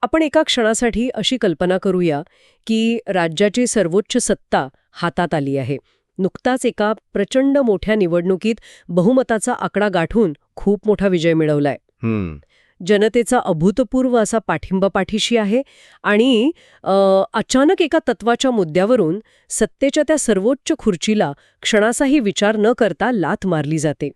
आपण एका क्षणासाठी अशी कल्पना करूया की राज्याची सर्वोच्च सत्ता हातात आली आहे. नुकताच एका प्रचंड मोठ्या निवडणुकीत बहुमताचा आकडा गाठून खूप मोठा विजय मिळवलाय. जनतेचा अभूतपूर्व असा पाठिंबा पाठीशी आहे आणि अचानक एका तत्वाच्या मुद्द्यावरून सत्तेच्या त्या सर्वोच्च खुर्चीला क्षणाचाही विचार न करता लाथ मारली जाते.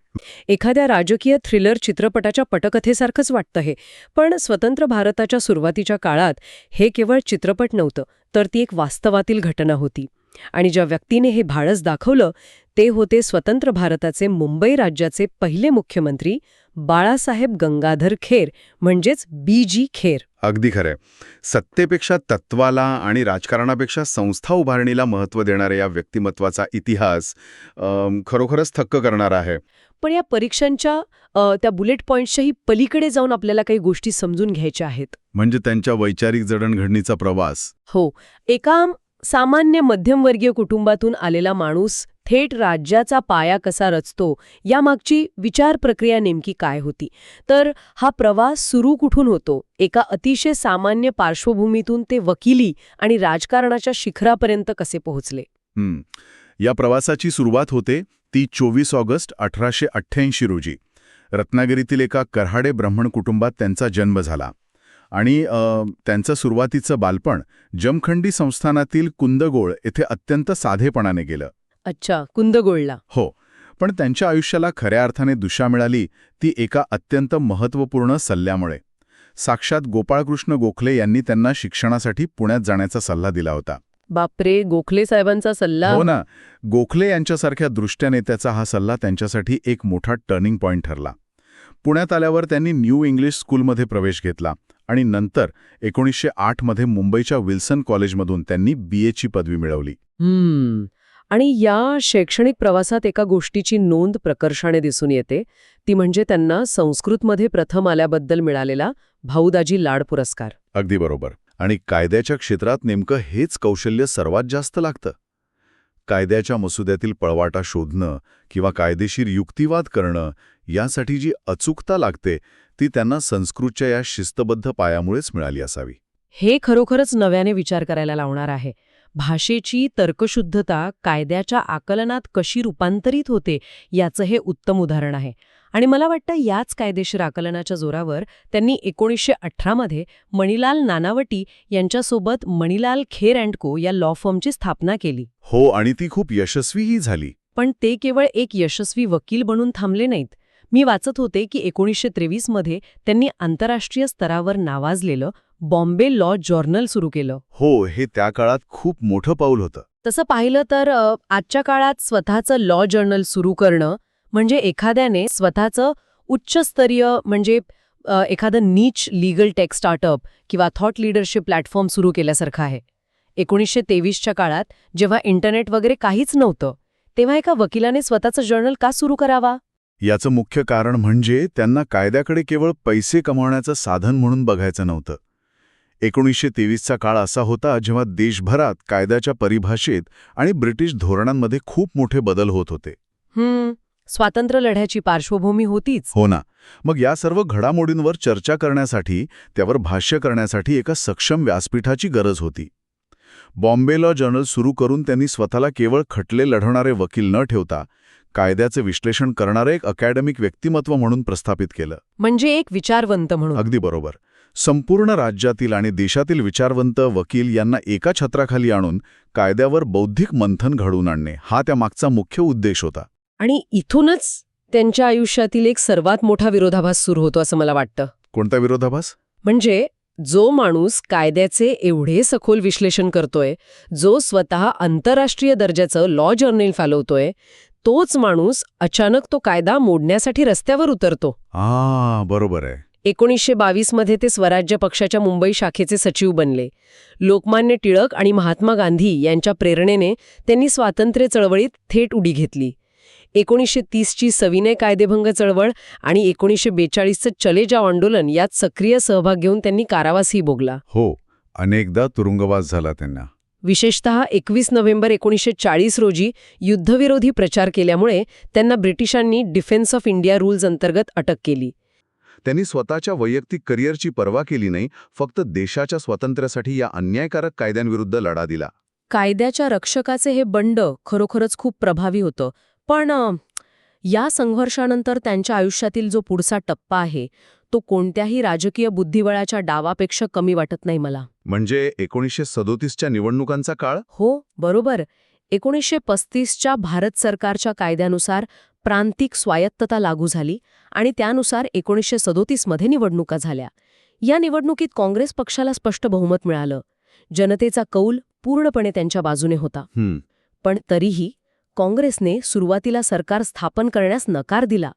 एखाद्या राजकीय थ्रिलर चित्रपटाच्या पटकथेसारखंच वाटतं हे. पण स्वतंत्र भारताच्या सुरुवातीच्या काळात हे केवळ चित्रपट नव्हतं, तर ती एक वास्तवातील घटना होती. आणि ज्या व्यक्तीने हे धाडस दाखवलं ते होते स्वतंत्र भारताचे मुंबई राज्याचे पहिले मुख्यमंत्री बाळासाहेब गंगाधर खेर, म्हणजेच बी.जी. खेर. अगदी खरंय. सत्तेपेक्षा तत्वाला आणि राजकारणापेक्षा संस्था उभारणीला महत्त्व देणाऱ्या या व्यक्तिमत्वाचा इतिहास खरोखरच थक्क करणारा आहे. पण या परीक्षांच्या त्या बुलेट पॉईंट्सच्याही पलीकडे जाऊन आपल्याला काही गोष्टी समजून घ्यायच्या आहेत. म्हणजे त्यांच्या वैचारिक जडणघडणीचा प्रवास. हो. एका सामान्य मध्यमवर्गीय कुटुंबातून आलेला माणूस थेट राज्याचा पाया कसा रचतो यामागची विचार प्रक्रिया नेमकी काय होती. तर हा प्रवास सुरू कुठून होतो? एका अतिशय सामान्य पार्श्वभूमीतून ते वकिली आणि राजकारणाच्या शिखरापर्यंत कसे पोहोचले. या प्रवासाची सुरुवात होते ती 24 ऑगस्ट 1888 रोजी. रत्नागिरीतील एका कऱ्हाडे ब्राह्मण कुटुंबात त्यांचा जन्म झाला आणि त्यांचं सुरुवातीचं बालपण जमखंडी संस्थानातील कुंदगोळ येथे अत्यंत साधेपणाने गेलं. अच्छा, कुंदगोळला. हो. पण त्यांच्या आयुष्याला खऱ्या अर्थाने दिशा मिळाली ती एका अत्यंत महत्त्वपूर्ण सल्ल्यामुळे. साक्षात गोपाळकृष्ण गोखले यांनी त्यांना शिक्षणासाठी पुण्यात जाण्याचा सल्ला दिला होता. बापरे, गोखले साहेबांचा सल्ला. हो ना. गोखले यांच्यासारख्या दृष्ट्या नेत्याचा हा सल्ला त्यांच्यासाठी एक मोठा टर्निंग पॉइंट ठरला. पुण्यात आल्यावर त्यांनी न्यू इंग्लिश स्कूलमध्ये प्रवेश घेतला आणि नंतर 1908 मध्ये मुंबईच्या विल्सन कॉलेजमधून त्यांनी BA ची पदवी मिळवली. आणि या शैक्षणिक प्रवासात एका गोष्टीची नोंद प्रकर्षाने दिसून येते, ती म्हणजे त्यांना संस्कृतमध्ये प्रथम आल्याबद्दल मिळालेला भाऊदाजी लाड पुरस्कार. अगदी बरोबर. आणि कायद्याच्या क्षेत्रात नेमकं हेच कौशल्य सर्वात जास्त लागतं. कायद्याच्या मसुद्यातील पळवाटा शोधणं किंवा कायदेशीर युक्तिवाद करणं यासाठी जी अचूकता लागते ती त्यांना संस्कृतच्या या शिस्तबद्ध पायामुळेच मिळाली असावी. हे खरोखरच नव्याने विचार करायला लावणार आहे. भाषेची तर्कशुद्धता कायद्याच्या आकलनात कशी रूपांतरित होते याचं हे उत्तम उदाहरण आहे. आणि मला वाटतं याच कायदेशीर आकलनाच्या जोरावर त्यांनी 1918 मध्ये मणिलाल नानावटी यांच्यासोबत मणिलाल खेर अँड को या लॉ फर्मची स्थापना केली. हो, आणि ती खूप यशस्वीही झाली. पण ते केवळ एक यशस्वी वकील बनून थांबले नाहीत. मी वाचत होते की 1923 मध्ये त्यांनी आंतरराष्ट्रीय स्तरावर नावाजलेलं बॉम्बे लॉ जर्नल सुरू केलं. हो, हे त्या काळात खूप मोठं पाऊल होतं. तसं पाहिलं तर आजच्या काळात स्वतःचं लॉ जर्नल सुरू करणं म्हणजे एखाद्याने स्वतःचं उच्चस्तरीय म्हणजे एखादं नीच लीगल टेक स्टार्टअप किंवा थॉट लीडरशिप प्लॅटफॉर्म सुरू केल्यासारखं आहे. 1923च्या काळात जेव्हा इंटरनेट वगैरे काहीच नव्हतं तेव्हा एका वकिलाने स्वतःचं जर्नल का सुरू करावा? याचं मुख्य कारण म्हणजे त्यांना कायद्याकडे केवळ पैसे कमावण्याचं साधन म्हणून बघायचं नव्हतं. 1923चा काळ असा होता जेव्हा देशभरात कायद्याच्या परिभाषेत आणि ब्रिटिश धोरणांमध्ये खूप मोठे बदल होत होते. स्वातंत्र्य लढ्याची पार्श्वभूमी होतीच. हो ना. मग या सर्व घडामोडींवर चर्चा करण्यासाठी, त्यावर भाष्य करण्यासाठी एका सक्षम व्यासपीठाची गरज होती. बॉम्बे लॉ जर्नल सुरू करून त्यांनी स्वतःला केवळ खटले लढवणारे वकील न ठेवता कायद्याचे विश्लेषण करणारे एक अकॅडमिक व्यक्तिमत्व म्हणून प्रस्थापित केलं. म्हणजे एक विचारवंत म्हणून. अगदी बरोबर. संपूर्ण राज्यातील आणि देशातील विचारवंत वकील यांना एका छत्राखाली आणून कायद्यावर बौद्धिक मंथन घडवून आणणे हा त्यामागचा मुख्य उद्देश होता. आणि इथूनच त्यांच्या आयुष्यातील एक सर्वात मोठा विरोधाभास सुरू होतो असं मला वाटतं. कोणता विरोधाभास? म्हणजे जो माणूस कायद्याचे एवढे सखोल विश्लेषण करतोय, जो स्वतः आंतरराष्ट्रीय दर्जाचं लॉ जर्नल चालवतोय, तोच माणूस अचानक तो कायदा मोडण्यासाठी रस्त्यावर उतरतो. बरोबर आहे. 1922 मध्ये ते स्वराज्य पक्षाच्या मुंबई शाखेचे सचिव बनले. लोकमान्य टिळक आणि महात्मा गांधी यांच्या प्रेरणेने त्यांनी स्वातंत्र्य चळवळीत थेट उडी घेतली. 1930ची सविनय कायदेभंग चळवळ आणि 1942चं चले जाव आंदोलन यात सक्रिय सहभाग घेऊन त्यांनी कारावासही भोगला. हो, अनेकदा तुरुंगवास झाला त्यांना. विशेषतः 21 नोव्हेंबर 1940 रोजी युद्धविरोधी प्रचार केल्यामुळे त्यांना ब्रिटिशांनी डिफेन्स ऑफ इंडिया रूल्स अंतर्गत अटक केली. त्यांनी स्वतःच्या वैयक्तिक करिअरची पर्वा केली नाही, फक्त देशाच्या स्वातंत्र्यासाठी या अन्यायकारक कायद्यांविरुद्ध लढा दिला. कायद्याच्या रक्षकाचे हे बंड खरोखरच खूप प्रभावी होतं. पण या संघर्षानंतर त्यांच्या आयुष्यातील जो पुढचा टप्पा आहे तो कोणत्याही राजकीय बुद्धिबळाच्या डावापेक्षा कमी वाटत नाही मला. म्हणजे 1937च्या निवडणुकांचा काळ? हो, बरोबर. 1935च्या भारत सरकारच्या कायद्यानुसार प्रांतिक स्वायत्तता लागू झाली आणि त्यानुसार 1937मध्ये निवडणुका झाल्या. या निवडणुकीत काँग्रेस पक्षाला स्पष्ट बहुमत मिळालं. जनतेचा कौल पूर्णपणे त्यांच्या बाजूने होता. पण तरीही काँग्रेसने सुरुवातीला सरकार स्थापन करण्यास नकार दिला.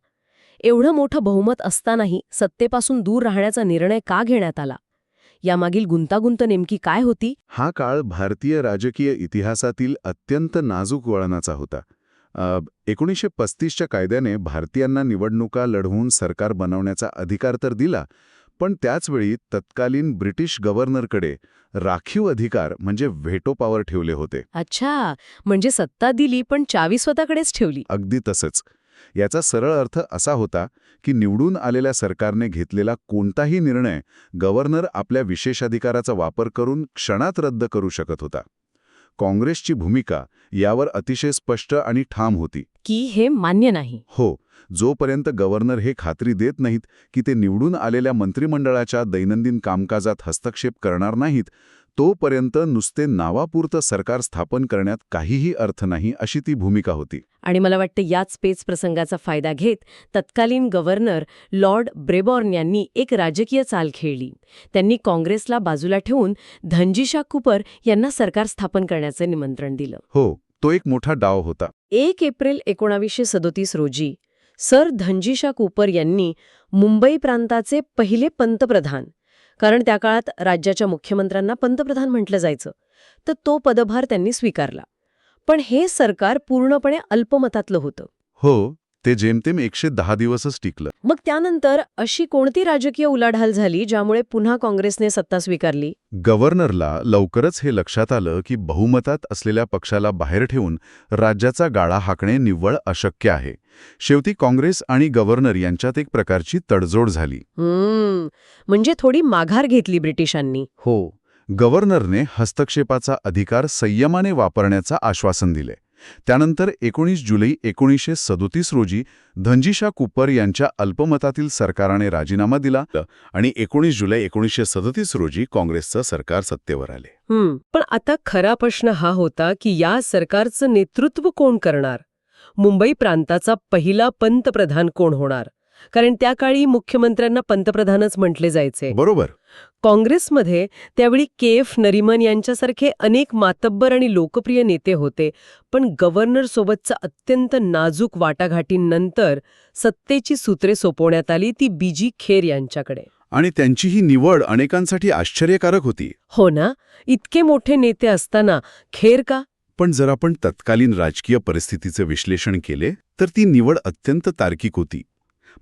एवढं मोठं बहुमत असतानाही सत्तेपासून दूर राहण्याचा निर्णय का घेण्यात आला? यामागील गुंतागुंत नेमकी काय होती? हा काळ भारतीय राजकीय इतिहासातील अत्यंत नाजूक वळणाचा होता. 1935च्या कायद्याने भारतीयांना निवडणुका लढवून सरकार बनवण्याचा अधिकार तर दिला, पण त्याचवेळी तत्कालीन ब्रिटिश गव्हर्नरकडे राखीव अधिकार म्हणजे व्हेटो पॉवर ठेवले होते. अच्छा, म्हणजे सत्ता दिली पण चावी स्वतःकडेच ठेवली. अगदी तसंच. याचा सरळ अर्थ असा होता की निवडून आलेल्या सरकारने घेतलेला कोणताही निर्णय गव्हर्नर आपल्या विशेषाधिकाराचा वापर करून क्षणात रद्द करू शकत होता. काँग्रेसची भूमिका यावर अतिशय स्पष्ट आणि ठाम होती की हे मान्य नाही. हो, जोपर्यंत गव्हर्नर हे खात्री देत नाहीत की ते निवडून आलेल्या मंत्रिमंडळाच्या दैनंदिन कामकाजात हस्तक्षेप करणार नाहीत, तोपर्यंत नुसते नावापुरतं सरकार स्थापन करण्यात काहीही अर्थ नाही, अशी ती भूमिका होती. आणि मला वाटतं याच पेच प्रसंगाचा फायदा घेत तत्कालीन गव्हर्नर लॉर्ड ब्रेबॉर्न यांनी एक राजकीय चाल खेळली. त्यांनी काँग्रेसला बाजूला ठेवून धनजीशा कुपर यांना सरकार स्थापन करण्याचे निमंत्रण दिलं. हो, तो एक मोठा डाव होता. 1 एप्रिल 1937 रोजी सर धनजीशा कुपर यांनी मुंबई प्रांताचे पहिले पंतप्रधान, कारण त्या काळात राज्याच्या मुख्यमंत्र्यांना पंतप्रधान म्हटलं जायचं, तर तो पदभार त्यांनी स्वीकारला. पण हे सरकार पूर्णपणे अल्पमतातलं होतं. हो, ते जेमतेम 110 दिवसच टिकलं. मग त्यानंतर अशी कोणती राजकीय उलाढाल झाली ज्यामुळे पुन्हा काँग्रेसने सत्ता स्वीकारली? गव्हर्नरला लवकरच हे लक्षात आलं की बहुमतात असलेल्या पक्षाला बाहेर ठेवून राज्याचा गाडा हाकणे निव्वळ अशक्य आहे. शेवटी काँग्रेस आणि गव्हर्नर यांच्यात एक प्रकारची तडजोड झाली. म्हणजे थोडी माघार घेतली ब्रिटिशांनी. हो, गव्हर्नरने हस्तक्षेपाचा अधिकार संयमाने वापरण्याचं आश्वासन दिले. त्यानंतर 19 जुलै 1937 रोजी धनजीशा कुपर यांच्या अल्पमतातील सरकाराने राजीनामा दिला आणि 19 जुलै 1937 रोजी काँग्रेसचं सरकार सत्तेवर आले. पण आता खरा प्रश्न हा होता की या सरकारचं नेतृत्व कोण करणार? मुंबई प्रांताचा पहिला पंतप्रधान कोण होणार? कारण त्या काळी मुख्यमंत्र्यांना पंतप्रधानच म्हटले जायचे. बरोबर. काँग्रेसमध्ये त्यावेळी के.एफ. नरिमन यांच्यासारखे अनेक मातब्बर आणि लोकप्रिय नेते होते, पण गव्हर्नरसोबतचा अत्यंत नाजूक वाटाघाटींनंतर सत्तेची सूत्रे सोपवण्यात आली ती बी.जी. खेर यांच्याकडे. आणि त्यांची ही निवड अनेकांसाठी आश्चर्यकारक होती. हो ना, इतके मोठे नेते असताना खेर का? पण जर आपण तत्कालीन राजकीय परिस्थितीचे विश्लेषण केले तर ती निवड अत्यंत तार्किक होती.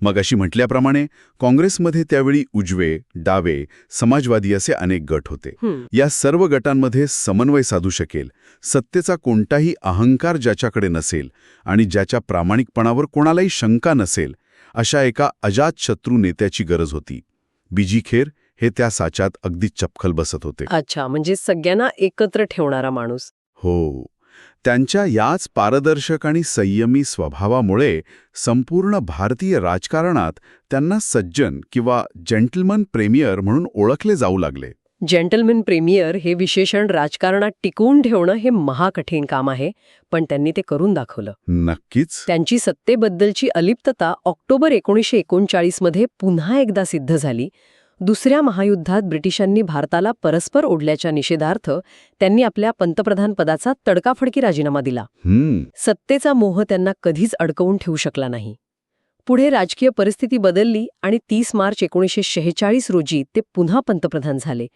मगाशी म्हटल्याप्रमाणे काँग्रेसमध्ये त्यावेळी उजवे, डावे, समाजवादी असे अनेक गट होते. या सर्व गटांमध्ये समन्वय साधू शकेल, सत्तेचा कोणताही अहंकार ज्याच्याकडे नसेल आणि ज्याच्या प्रामाणिकपणावर कोणालाही शंका नसेल, अशा एका अजातशत्रू नेत्याची गरज होती. बी.जी. खेर हे त्या साच्यात अगदी चपखल बसत होते. अच्छा, म्हणजे सगळ्यांना एकत्र ठेवणारा माणूस. हो, त्यांच्या याच पारदर्शक आणि संयमी स्वभावामुळे संपूर्ण भारतीय राजकारणात त्यांना सज्जन किंवा जेंटलमन प्रेमियर म्हणून ओळखले जाऊ लागले. जेंटलमॅन प्रेमियर हे विशेषण राजकारणात टिकवून ठेवणं हे महाकठीण काम आहे, पण त्यांनी ते करून दाखवलं. नक्कीच. त्यांची सत्तेबद्दलची अलिप्तता ऑक्टोबर 1939 मध्ये पुन्हा एकदा सिद्ध झाली. दुसऱ्या महायुद्धात ब्रिटिशांनी भारताला परस्पर ओढल्याच्या निषेधार्थ त्यांनी आपल्या पंतप्रधान पदाचा तडकाफडकी राजीनामा दिला. सत्तेचा मोह त्यांना कधीच अडकवून ठेवू शकला नाही. पुढे राजकीय परिस्थिती बदलली आणि 30 मार्च 1946 रोजी ते पुन्हा पंतप्रधान झाले.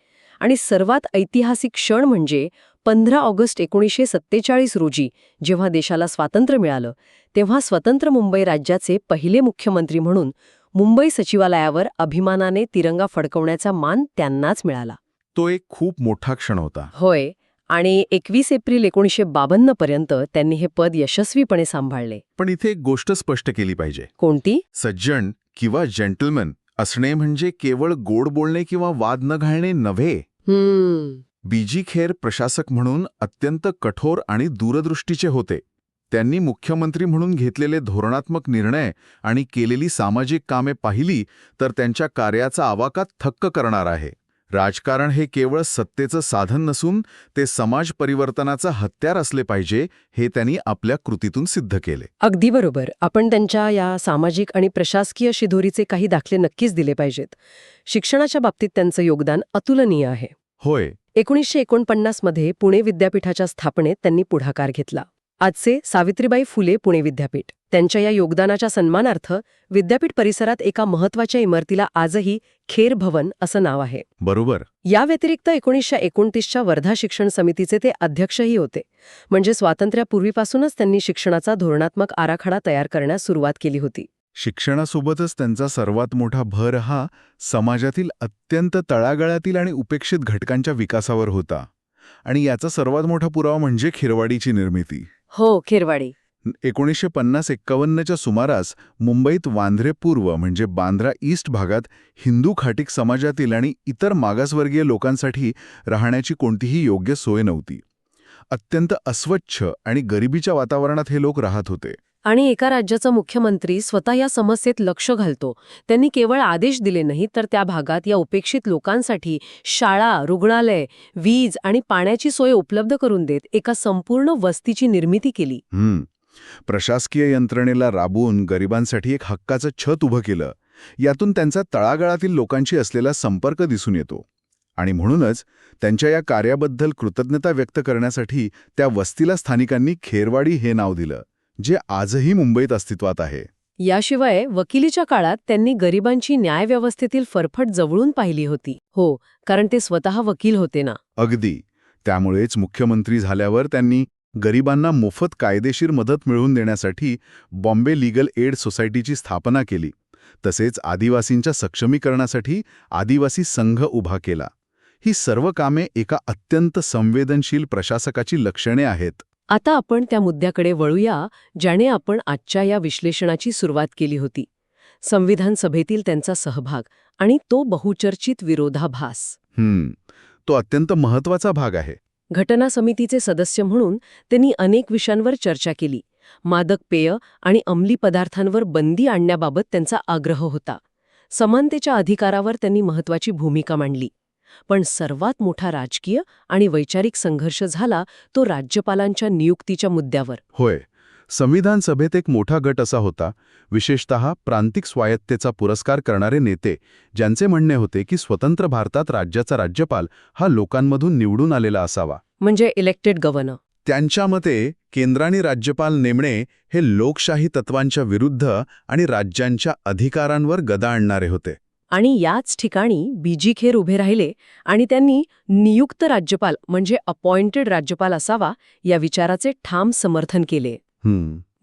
आणि सर्वात ऐतिहासिक क्षण म्हणजे 15 ऑगस्ट 1947 रोजी जेव्हा देशाला स्वातंत्र्य मिळालं, तेव्हा स्वतंत्र मुंबई राज्याचे पहिले मुख्यमंत्री म्हणून मुंबई सचिवालयावर अभिमानाने तिरंगा फडकवण्याचा मान त्यांनाच मिळाला. तो एक खूप मोठा क्षण होता. होय, आणि 21 एप्रिल 1952 पर्यंत त्यांनी हे पद यशस्वीपणे सांभाळले. पण इथे एक गोष्ट स्पष्ट केली पाहिजे. कोणती? सज्जन किंवा जेंटलमन असणे म्हणजे केवळ गोड बोलणे किंवा वाद न घालणे नव्हे. बीजी खेर प्रशासक म्हणून अत्यंत कठोर आणि दूरदृष्टीचे होते. त्यांनी मुख्यमंत्री म्हणून घेतलेले धोरणात्मक निर्णय आणि केलेली सामाजिक कामे पाहिली तर त्यांच्या कार्याचा आवाका थक्क करणार आहे. राजकारण हे केवळ सत्तेचं साधन नसून ते समाज परिवर्तनाचं हत्यार असले पाहिजे हे त्यांनी आपल्या कृतीतून सिद्ध केले. अगदी बरोबर. आपण त्यांच्या या सामाजिक आणि प्रशासकीय शिदोरीचे काही दाखले नक्कीच दिले पाहिजेत. शिक्षणाच्या बाबतीत त्यांचं योगदान अतुलनीय आहे. होय. 1949 मध्ये पुणे विद्यापीठाच्या स्थापनेत त्यांनी पुढाकार घेतला. आजचे सावित्रीबाई फुले पुणे विद्यापीठ. त्यांच्या या योगदानाच्या सन्मानार्थ विद्यापीठ परिसरात एका महत्त्वाच्या इमारतीला आजही खेर भवन असं नाव आहे. बरोबर. या व्यतिरिक्त 1929च्या वर्धा शिक्षण समितीचे ते अध्यक्षही होते. म्हणजे स्वातंत्र्यापूर्वीपासूनच त्यांनी शिक्षणाचा धोरणात्मक आराखडा तयार करण्यास सुरुवात केली होती. शिक्षणासोबतच त्यांचा सर्वात मोठा भर हा समाजातील अत्यंत तळागाळातील आणि उपेक्षित घटकांच्या विकासावर होता. आणि याचा सर्वात मोठा पुरावा म्हणजे खेरवाडीची निर्मिती. हो, खेरवाडी. 1950-51च्या सुमारास मुंबईत वांद्रे पूर्व म्हणजे बांद्रा ईस्ट भागात हिंदू खाटीक समाजातील आणि इतर मागासवर्गीय लोकांसाठी राहण्याची कोणतीही योग्य सोय नव्हती. अत्यंत अस्वच्छ आणि गरिबीच्या वातावरणात हे लोक राहत होते. आणि एका राज्याचा मुख्यमंत्री स्वतः या समस्येत लक्ष घालतो. त्यांनी केवळ आदेश दिले नाहीत तर त्या भागात या उपेक्षित लोकांसाठी शाळा, रुग्णालय, वीज आणि पाण्याची सोय उपलब्ध करून देत एका संपूर्ण वस्तीची निर्मिती केली. प्रशासकीय यंत्रणेला राबवून गरिबांसाठी एक हक्काचं छत उभं केलं. यातून त्यांचा तळागाळातील लोकांशी असलेला संपर्क दिसून येतो. आणि म्हणूनच त्यांच्या या कार्याबद्दल कृतज्ञता व्यक्त करण्यासाठी त्या वस्तीला स्थानिकांनी खेरवाडी हे नाव दिलं, जे आजही मुंबईत अस्तित्वात आहे. याशिवाय वकिलीच्या काळात त्यांनी गरिबांची न्यायव्यवस्थेतील फरफट जवळून पाहिली होती. हो, कारण ते स्वतः वकील होते ना. अगदी. त्यामुळेच मुख्यमंत्री झाल्यावर त्यांनी गरिबांना मोफत कायदेशीर मदत मिळवून देण्यासाठी बॉम्बे लीगल एड सोसायटीची स्थापना केली. तसेच आदिवासींच्या सक्षमीकरणासाठी आदिवासी संघ उभा केला. ही सर्व कामे एका अत्यंत संवेदनशील प्रशासकाची लक्षणे आहेत. आता आपण त्या मुद्द्याकडे वळूया ज्याने आपण आजच्या या विश्लेषणाची सुरुवात केली होती. संविधान सभेतील त्यांचा सहभाग आणि तो बहुचर्चित विरोधाभास. तो अत्यंत महत्वाचा भाग आहे. घटना समितीचे सदस्य म्हणून त्यांनी अनेक विषयांवर चर्चा केली. मादक पेय आणि अंमली पदार्थांवर बंदी आणण्याबाबत त्यांचा आग्रह होता. समानतेच्या अधिकारावर त्यांनी महत्वाची भूमिका मांडली. पण सर्वात मोठा राजकीय आणि वैचारिक संघर्ष झाला तो राज्यपालांच्या नियुक्तीच्या मुद्द्यावर. होय. संविधान सभेत एक मोठा गट असा होता, विशेषतः प्रांतिक स्वायत्तेचा पुरस्कार करणारे नेते, ज्यांचे म्हणणे होते की स्वतंत्र भारतात राज्याचा राज्यपाल हा लोकांमधून निवडून आलेला असावा. म्हणजे इलेक्टेड गव्हर्नर. त्यांच्या मते केंद्राने राज्यपाल नेमणे हे लोकशाही तत्वांच्या विरुद्ध आणि राज्यांच्या अधिकारांवर गदा आणणारे होते. आणि याच ठिकाणी बीजी खेर उभे राहिले आणि त्यांनी नियुक्त राज्यपाल म्हणजे अपॉइंटेड राज्यपाल असावा या विचाराचे ठाम समर्थन केले.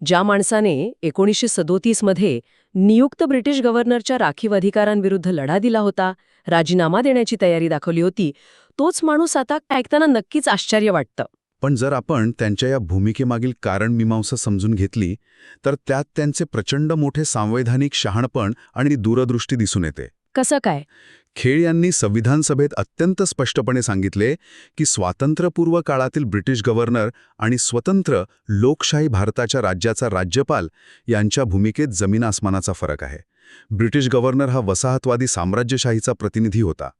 ज्या माणसाने 1937 मध्ये नियुक्त ब्रिटिश गव्हर्नरच्या राखीव अधिकारांविरुद्ध लढा दिला होता, राजीनामा देण्याची तयारी दाखवली होती, तोच माणूस आता ऐकताना नक्कीच आश्चर्य वाटतं. पण जर आपण त्यांच्या या भूमिकेमागील कारणमीमांसा समजून घेतली तर त्यात त्यांचे प्रचंड मोठे संवैधानिक शहाणपण आणि दूरदृष्टी दिसून येते. कसं काय? खेर यांनी संविधान सभेत अत्यंत स्पष्टपणे सांगितले की स्वातंत्र्यपूर्व काळातील ब्रिटिश गव्हर्नर आणि स्वतंत्र लोकशाही भारताच्या राज्याचा राज्यपाल यांच्या भूमिकेत जमीन आसमानाचा फरक आहे. ब्रिटिश गव्हर्नर हा वसाहतवादी साम्राज्यशाहीचा प्रतिनिधी होता.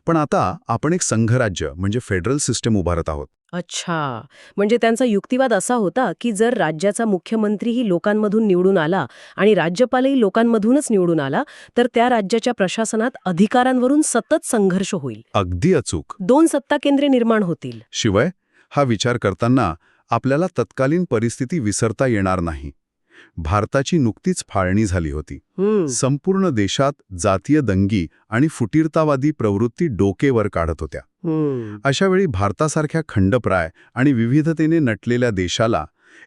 पण आता आपण एक संघराज्य म्हणजे फेडरल सिस्टम उभारत आहोत. अच्छा, म्हणजे त्यांचा युक्तिवाद असा होता की जर राज्याचा मुख्यमंत्रीही लोकांमधून निवडून आला आणि राज्यपालही लोकांमधूनच निवडून आला तर त्या राज्याच्या प्रशासनात अधिकारांवरून सतत संघर्ष होईल. अगदी अचूक. 2 सत्ता केंद्रे निर्माण होतील. शिवाय हा विचार करताना आपल्याला तत्कालीन परिस्थिती विसरता येणार नाही. भारताची नुकतीच फाळणी झाली होती. संपूर्ण देशात जातीय दंगी आणि फुटीरतावादी प्रवृत्ती डोकेवर काढत होत्या. अशावेळी भारतासारख्या खंडप्राय आणि विविधतेने नटलेल्या देशाला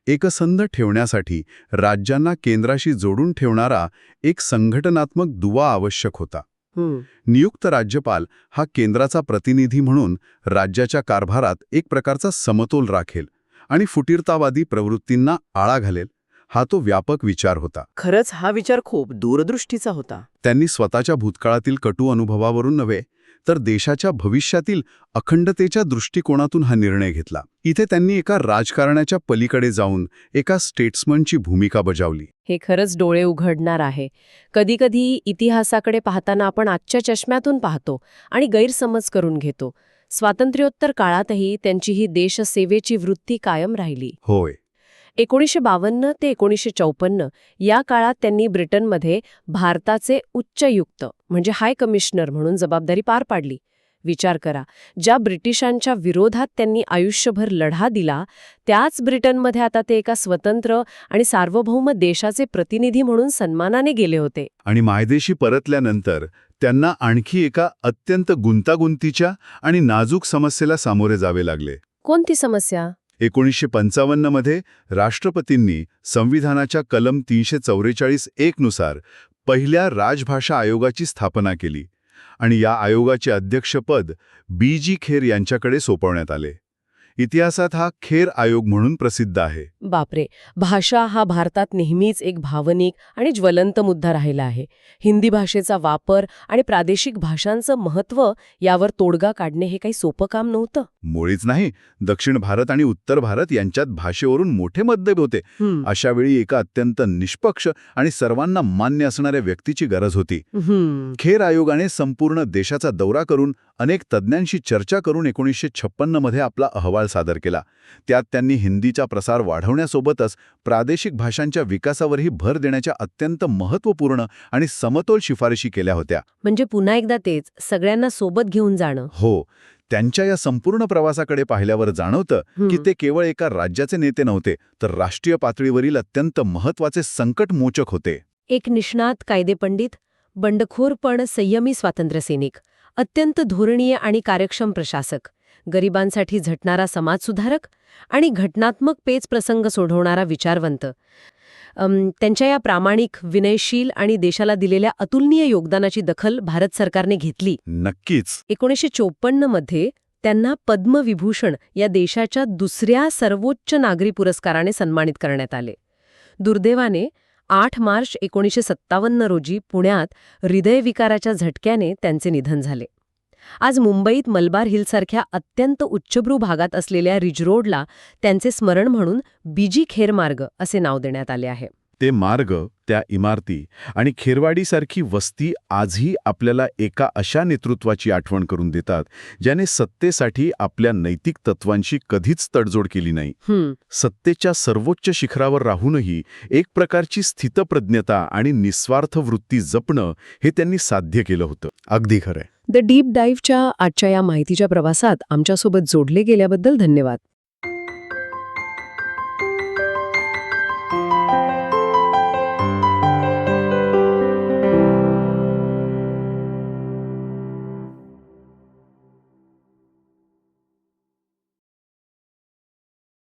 एकसंध ठेवण्यासाठी राज्यांना केंद्राशी जोडून ठेवणारा एक संघटनात्मक दुवा आवश्यक होता. नियुक्त राज्यपाल हा केंद्राचा प्रतिनिधी म्हणून राज्याच्या कारभारात एक प्रकारचा समतोल राखेल आणि फुटीरतावादी प्रवृत्तींना आळा घालेल हा तो व्यापक विचार होता. खरंच हा विचार खूप दूरदृष्टीचा होता. त्यांनी स्वतःच्या भूतकाळातील कटू अनुभवावरून नव्हे तर देशाच्या भविष्यातील अखंडतेच्या दृष्टिकोनातून हा निर्णय घेतला. इथे त्यांनी एका राजकारणाच्या पलीकडे जाऊन एका स्टेट्समनची भूमिका बजावली. हे खरंच डोळे उघडणार आहे. कधीकधी इतिहासाकडे पाहताना आपण आजच्या चष्म्यातून पाहतो आणि गैरसमज करून घेतो. स्वातंत्र्योत्तर काळातही त्यांची ही देशसेवेची वृत्ती कायम राहिली. होय. 1952 ते 1954 या काळात त्यांनी ब्रिटनमध्ये भारताचे उच्चायुक्त म्हणजे हाय कमिशनर म्हणून जबाबदारी पार पाडली. विचार करा, ज्या ब्रिटिशांच्या विरोधात त्यांनी आयुष्यभर लढा दिला त्याच ब्रिटनमध्ये आता ते एका स्वतंत्र आणि सार्वभौम देशाचे प्रतिनिधी म्हणून सन्मानाने गेले होते. आणि मायदेशी परतल्यानंतर त्यांना आणखी एका अत्यंत गुंतागुंतीच्या आणि नाजूक समस्येला सामोरे जावे लागले. कोणती समस्या? 1955 मध्ये राष्ट्रपतींनी संविधानाच्या कलम 344(1) नुसार पहिल्या राजभाषा आयोगाची स्थापना केली आणि या आयोगाचे अध्यक्षपद बी.जी. खेर यांच्याकडे सोपवण्यात आले. इतिहासात हा खेर आयोग म्हणून प्रसिद्ध आहे. बापरे, भाषा हा भारतात नेहमीच एक भावनिक आणि ज्वलंत मुद्दा राहिला आहे. हिंदी भाषेचा वापर आणि प्रादेशिक भाषांचं महत्त्व यावर तोडगा काढणे हे काही सोपं काम नव्हतं. मुळीच नाही. दक्षिण भारत आणि उत्तर भारत यांच्यात भाषेवरून मोठे मतभेद होते. अशा वेळी एका अत्यंत निष्पक्ष आणि सर्वांना मान्य असणाऱ्या व्यक्तीची गरज होती. खेर आयोगाने संपूर्ण देशाचा दौरा करून अनेक तज्ज्ञांशी चर्चा करून 1956 मध्ये आपला अहवाल सादर केला. त्यात त्यांनी हिंदीचा प्रसार वाढवण्यासोबतच प्रादेशिक भाषांच्या विकासावरही भर देण्याच्या अत्यंत महत्त्वपूर्ण आणि समतोल शिफारशी केल्या होत्या. म्हणजे पुन्हा एकदा तेच, सगळ्यांना सोबत घेऊन जाणं. हो. त्यांच्या या संपूर्ण प्रवासाकडे पाहिल्यावर जाणवतं की ते केवळ एका राज्याचे नेते नव्हते, तर राष्ट्रीय पातळीवरील अत्यंत महत्त्वाचे संकटमोचक होते. एक निष्णात कायदेपंडित, बंडखोर पण संयमी स्वातंत्र्यसैनिक, अत्यंत धोरणीय आणि कार्यक्षम प्रशासक, गरिबांसाठी झटणारा समाजसुधारक आणि घटनात्मक पेच प्रसंग सोडवणारा विचारवंत. त्यांच्या या प्रामाणिक, विनयशील आणि देशाला दिलेल्या अतुलनीय योगदानाची दखल भारत सरकारने घेतली. नक्कीच. 1954 मध्ये त्यांना पद्मविभूषण या देशाच्या दुसऱ्या सर्वोच्च नागरी पुरस्काराने सन्मानित करण्यात आले. दुर्दैवाने 8 मार्च 1957 रोजी पुण्यात हृदयविकाराच्या झटक्याने त्यांचे निधन झाले. आज मुंबईत मलबार हिलसारख्या अत्यंत उच्चभ्रू भागात असलेल्या रिज रोडला त्यांचे स्मरण म्हणून बी.जी. खेर मार्ग असे नाव देण्यात आले आहे. ते मार्ग, त्या इमारती आणि खेरवाडीसारखी वस्ती आजही आपल्याला एका अशा नेतृत्वाची आठवण करून देतात ज्याने सत्तेसाठी आपल्या नैतिक तत्वांशी कधीच तडजोड केली नाही. सत्तेच्या सर्वोच्च शिखरावर राहूनही एक प्रकारची स्थितप्रज्ञता आणि निस्वार्थ वृत्ती जपणं हे त्यांनी साध्य केलं होतं. अगदी खरंय. द डीप डाईव्हच्या आजच्या या माहितीच्या प्रवासात आमच्यासोबत जोडले गेल्याबद्दल धन्यवाद.